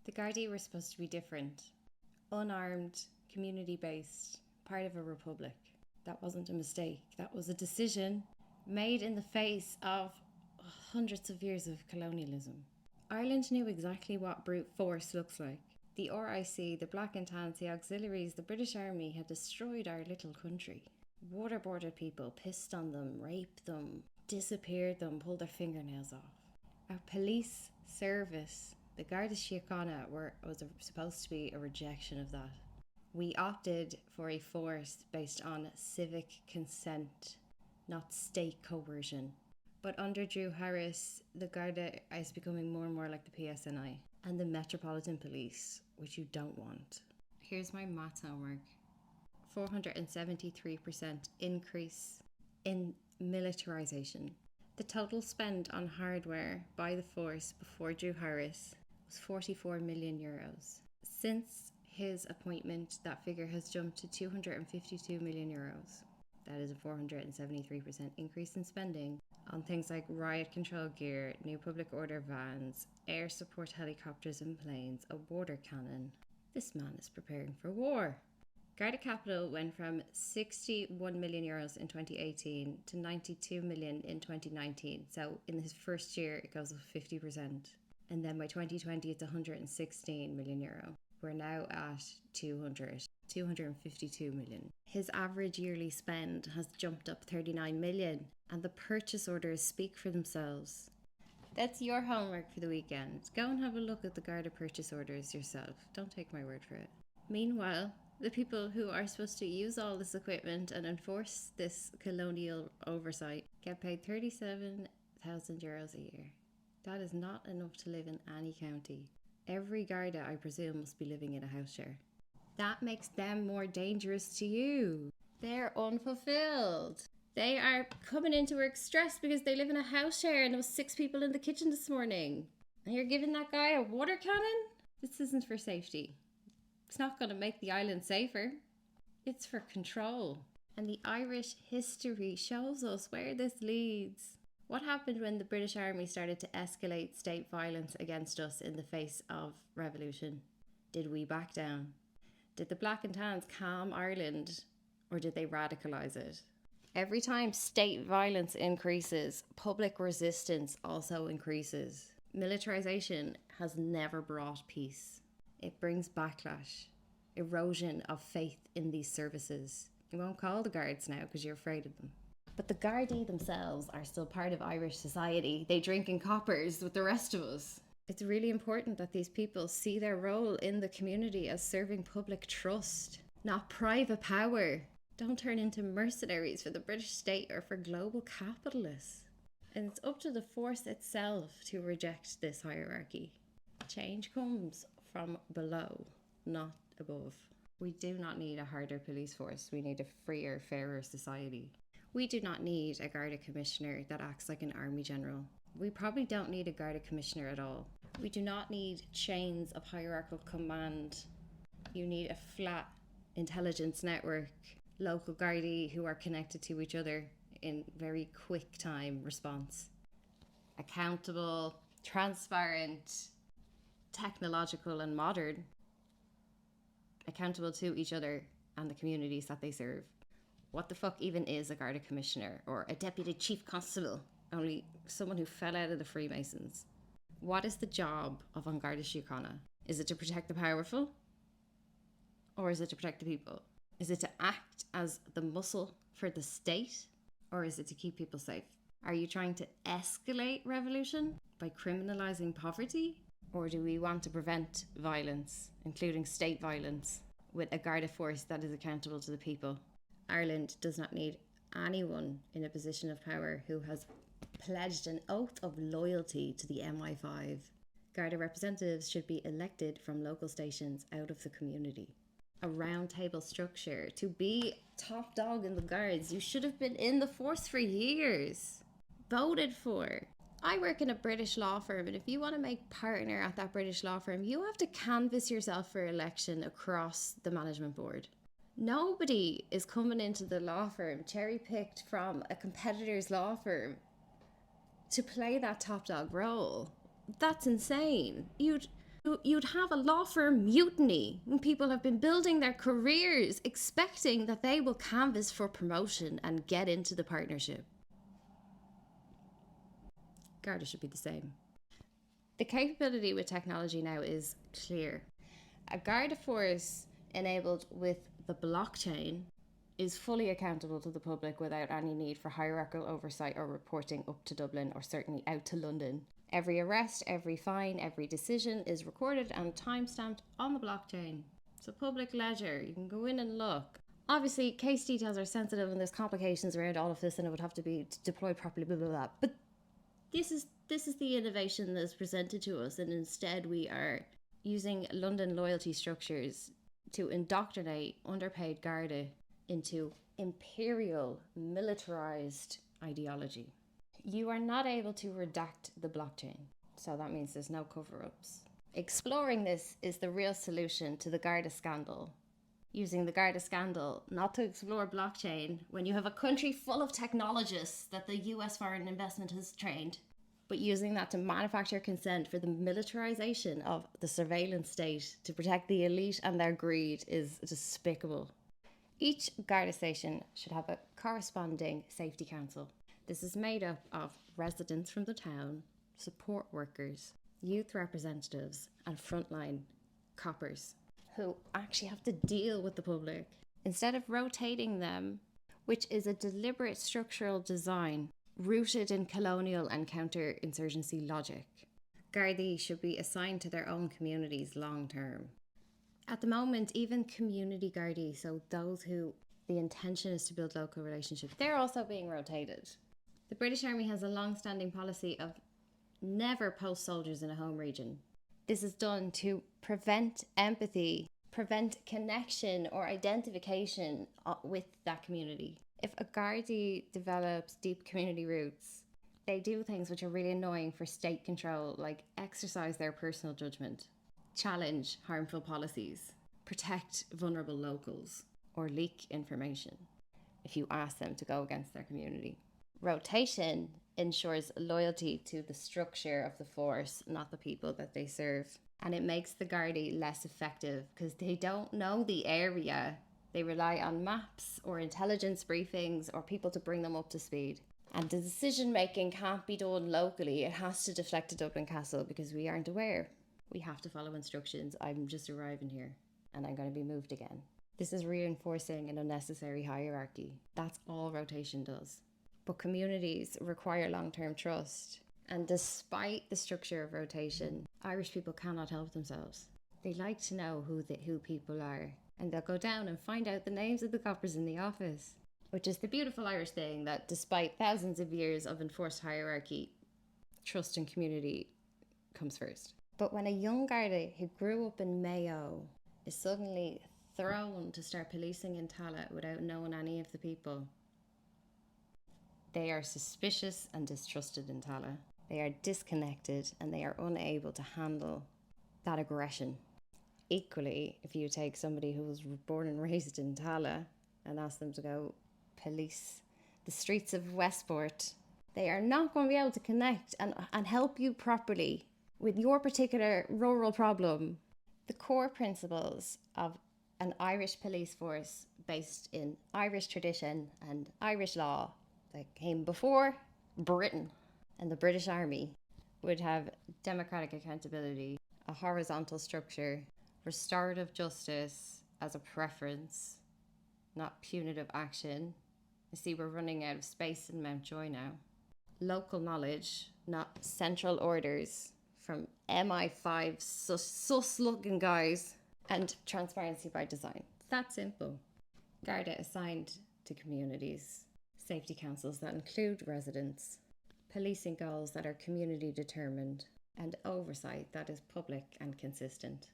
The Gardaí were supposed to be different. Unarmed, community-based, part of a republic. That wasn't a mistake. That was a decision made in the face of hundreds of years of colonialism. Ireland knew exactly what brute force looks like. The RIC, the Black and Tans, the auxiliaries, the British Army had destroyed our little country. Waterboarded people, pissed on them, raped them, disappeared them, pulled their fingernails off. Our police service, the Garda Síochána, was supposed to be a rejection of that. We opted for a force based on civic consent, not state coercion. But under Drew Harris, the Garda is becoming more and more like the PSNI and the Metropolitan Police, which you don't want. Here's my maths homework. 473% increase in militarisation. The total spend on hardware by the force before Drew Harris was 44 million euros. Since his appointment, that figure has jumped to 252 million euros. That is a 473% increase in spending on things like riot control gear, new public order vans, air support helicopters and planes, a water cannon. This man is preparing for war. Garda capital went from 61 million euros in 2018 to 92 million in 2019. So in his first year, it goes up 50%. And then by 2020, it's 116 million euro. We're now at 252 million. His average yearly spend has jumped up 39 million, and the purchase orders speak for themselves. That's your homework for the weekend. Go and have a look at the Garda purchase orders yourself. Don't take my word for it. Meanwhile, the people who are supposed to use all this equipment and enforce this colonial oversight get paid 37,000 euros a year. That is not enough to live in any county. Every Garda, I presume, must be living in a house share. That makes them more dangerous to you. They're unfulfilled. They are coming into work stressed because they live in a house share and there was 6 people in the kitchen this morning. And you're giving that guy a water cannon? This isn't for safety. It's not going to make the island safer. It's for control. And the Irish history shows us where this leads. What happened when the British Army started to escalate state violence against us in the face of revolution? Did we back down? Did the Black and Tans calm Ireland, or did they radicalise it? Every time state violence increases, public resistance also increases. Militarisation has never brought peace. It brings backlash, erosion of faith in these services. You won't call the guards now because you're afraid of them. But the Gardaí themselves are still part of Irish society. They drink in coppers with the rest of us. It's really important that these people see their role in the community as serving public trust, not private power. Don't turn into mercenaries for the British state or for global capitalists. And it's up to the force itself to reject this hierarchy. Change comes from below, not above. We do not need a harder police force. We need a freer, fairer society. We do not need a Garda commissioner that acts like an army general. We probably don't need a Garda commissioner at all. We do not need chains of hierarchical command. You need a flat intelligence network, local Gardaí who are connected to each other in very quick time response. Accountable, transparent, technological and modern. Accountable to each other and the communities that they serve. What the fuck even is a Garda commissioner or a deputy chief constable? Only someone who fell out of the Freemasons. What is the job of An Garda Síochána? Is it to protect the powerful? Or is it to protect the people? Is it to act as the muscle for the state? Or is it to keep people safe? Are you trying to escalate revolution by criminalising poverty? Or do we want to prevent violence, including state violence, with a Garda force that is accountable to the people? Ireland does not need anyone in a position of power who has pledged an oath of loyalty to the MI5. Garda representatives should be elected from local stations out of the community. A round table structure. To be top dog in the guards, you should have been in the force for years. Voted for. I work in a British law firm, and if you want to make partner at that British law firm, you have to canvass yourself for election across the management board. Nobody is coming into the law firm cherry-picked from a competitor's law firm to play that top dog role. That's insane. You'd have a law firm mutiny when people have been building their careers expecting that they will canvass for promotion and get into the partnership. Garda should be the same. The capability with technology now is clear. A Garda force enabled with the blockchain is fully accountable to the public without any need for hierarchical oversight or reporting up to Dublin or certainly out to London. Every arrest, every fine, every decision is recorded and timestamped on the blockchain. It's a public ledger. You can go in and look. Obviously, case details are sensitive and there's complications around all of this and it would have to be deployed properly, blah, blah, blah. But this is the innovation that's presented to us, and instead we are using London loyalty structures to indoctrinate underpaid Garda into imperial, militarized ideology. You are not able to redact the blockchain, so that means there's no cover-ups. Exploring this is the real solution to the Garda scandal. Using the Garda scandal not to explore blockchain when you have a country full of technologists that the US foreign investment has trained, but using that to manufacture consent for the militarization of the surveillance state to protect the elite and their greed is despicable. Each Garda station should have a corresponding safety council. This is made up of residents from the town, support workers, youth representatives, and frontline coppers who actually have to deal with the public. Instead of rotating them, which is a deliberate structural design rooted in colonial and counter-insurgency logic, Gardaí should be assigned to their own communities long term. At the moment, even community Gardaí, so those who the intention is to build local relationships, they're also being rotated. The British Army has a long-standing policy of never post soldiers in a home region. This is done to prevent empathy, prevent connection or identification with that community. If a Gardaí develops deep community roots, they do things which are really annoying for state control, like exercise their personal judgment, challenge harmful policies, protect vulnerable locals, or leak information if you ask them to go against their community. Rotation ensures loyalty to the structure of the force, not the people that they serve. And it makes the Gardaí less effective because they don't know the area. They rely on maps or intelligence briefings or people to bring them up to speed. And the decision making can't be done locally. It has to deflect to Dublin Castle because we aren't aware. We have to follow instructions. I'm just arriving here and I'm going to be moved again. This is reinforcing an unnecessary hierarchy. That's all rotation does. But communities require long-term trust. And despite the structure of rotation, Irish people cannot help themselves. They like to know who people are. And they'll go down and find out the names of the coppers in the office. Which is the beautiful Irish thing that despite thousands of years of enforced hierarchy, trust and community comes first. But when a young Garda who grew up in Mayo is suddenly thrown to start policing in Tallaght without knowing any of the people, they are suspicious and distrusted in Tallaght. They are disconnected and they are unable to handle that aggression. Equally, if you take somebody who was born and raised in Tallaght and ask them to go police the streets of Westport, they are not going to be able to connect and help you properly with your particular rural problem. The core principles of an Irish police force based in Irish tradition and Irish law that came before Britain and the British Army would have democratic accountability, a horizontal structure, restorative justice as a preference, not punitive action. I see we're running out of space in Mountjoy now. Local knowledge, not central orders from MI5 sus-looking guys, and transparency by design. It's that simple. Garda assigned to communities, safety councils that include residents, policing goals that are community determined, and oversight that is public and consistent.